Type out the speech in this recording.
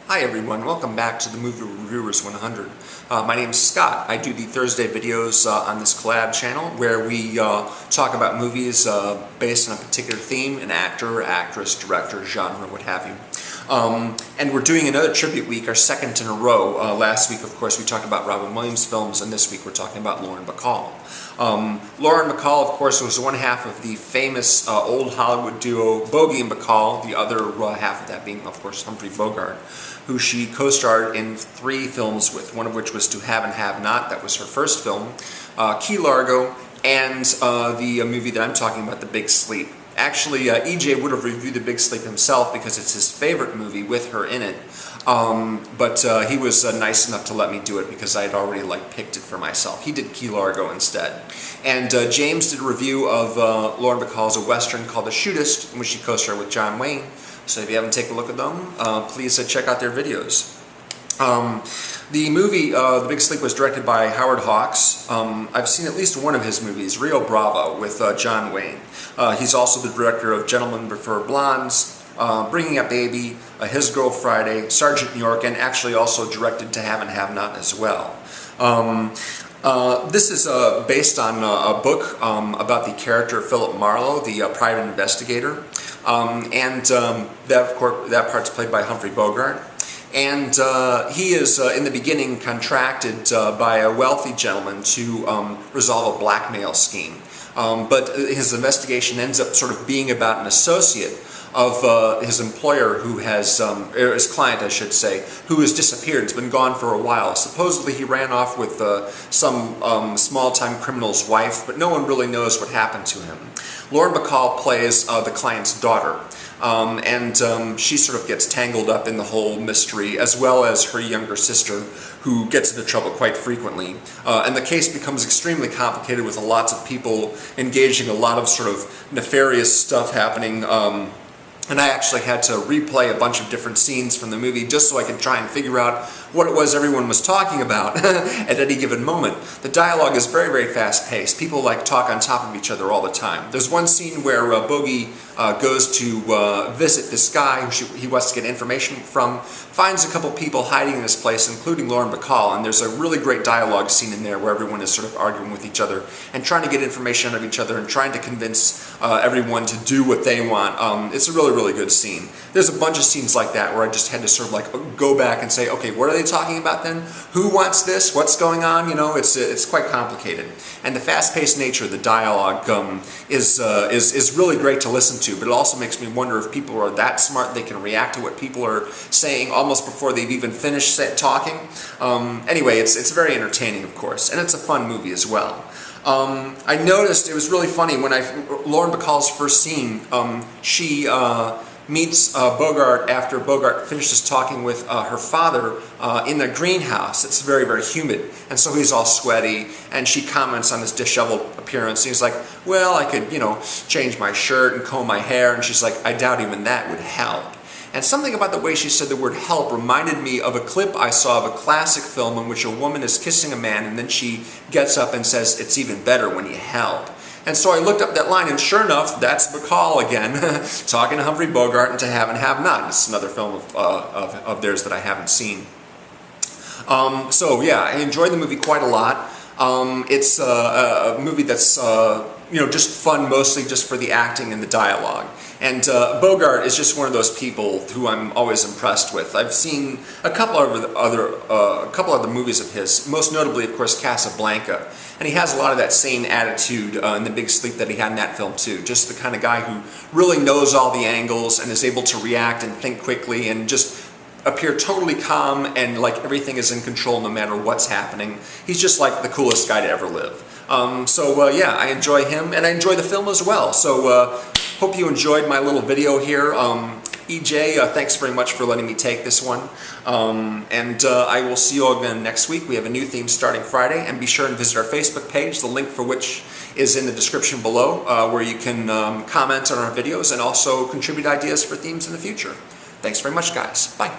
Hi everyone, welcome back to the Movie Reviewers 100. My name is Scott. I do the Thursday videos on this collab channel where we talk about movies based on a particular theme, an actor, actress, director, genre, what have you. And we're doing another tribute week, our second in a row. Last week, of course, we talked about Robin Williams films, and this week we're talking about Lauren Bacall. Lauren Bacall, of course, was one half of the famous old Hollywood duo Bogey and Bacall, the other half of that being, of course, Humphrey Bogart, who she co-starred in 3 films with, one of which was To Have and Have Not, that was her first film, Key Largo, and the movie that I'm talking about, The Big Sleep. Actually, EJ would have reviewed The Big Sleep himself because it's his favorite movie with her in it, but he was nice enough to let me do it because I had already picked it for myself. He did Key Largo instead. And James did a review of Lauren Bacall's a Western called The Shootist, in which she co-starred with John Wayne. So if you haven't taken a look at them, please check out their videos. The movie, The Big Sleep, was directed by Howard Hawks. I've seen at least one of his movies, Rio Bravo, with John Wayne. He's also the director of Gentlemen Prefer Blondes, Bringing Up Baby, His Girl Friday, Sergeant New York, and actually also directed To Have and Have Not as well. This is based on a book about the character Philip Marlowe, the private investigator, and that part's played by Humphrey Bogart. And he is, in the beginning, contracted by a wealthy gentleman to resolve a blackmail scheme. But his investigation ends up sort of being about an associate of his employer who has, or his client I should say, who has disappeared. It's been gone for a while. Supposedly he ran off with some small-time criminal's wife, but no one really knows what happened to him. Lauren Bacall plays the client's daughter. And she sort of gets tangled up in the whole mystery, as well as her younger sister, who gets into trouble quite frequently. And the case becomes extremely complicated with lots of people engaging, a lot of sort of nefarious stuff happening. And I actually had to replay a bunch of different scenes from the movie just so I could try and figure out what it was everyone was talking about at any given moment. The dialogue is very, very fast-paced. People talk on top of each other all the time. There's one scene where Bogey goes to visit this guy who he wants to get information from, finds a couple people hiding in this place, including Lauren Bacall, and there's a really great dialogue scene in there where everyone is sort of arguing with each other and trying to get information out of each other and trying to convince everyone to do what they want. It's a really, really good scene. There's a bunch of scenes like that where I just had to sort of go back and say, okay, what are they talking about then? Who wants this? What's going on? You know, it's quite complicated. And the fast-paced nature of the dialogue is really great to listen to, but it also makes me wonder if people are that smart they can react to what people are saying almost before they've even finished talking. Anyway, it's very entertaining, of course, and it's a fun movie as well. I noticed it was really funny when Lauren Bacall's first scene, she meets Bogart after Bogart finishes talking with her father in the greenhouse. It's very, very humid, and so he's all sweaty, and she comments on his disheveled appearance. He's like, well, I could, change my shirt and comb my hair, and she's like, I doubt even that would help. And something about the way she said the word help reminded me of a clip I saw of a classic film in which a woman is kissing a man and then she gets up and says, it's even better when you help. And so I looked up that line, and sure enough, that's Bacall again, talking to Humphrey Bogart and To Have and Have Not. It's another film of theirs that I haven't seen. So yeah, I enjoyed the movie quite a lot. It's a movie that's just fun, mostly just for the acting and the dialogue. And Bogart is just one of those people who I'm always impressed with. I've seen a couple of other movies of his, most notably, of course, Casablanca. And he has a lot of that same attitude in The Big Sleep that he had in that film too. Just the kind of guy who really knows all the angles and is able to react and think quickly and just appear totally calm and like everything is in control no matter what's happening. He's just like the coolest guy to ever live. Yeah, I enjoy him and I enjoy the film as well. So hope you enjoyed my little video here. EJ, thanks very much for letting me take this one. I will see you all again next week. We have a new theme starting Friday, and be sure and visit our Facebook page, the link for which is in the description below, where you can comment on our videos and also contribute ideas for themes in the future. Thanks very much, guys. Bye.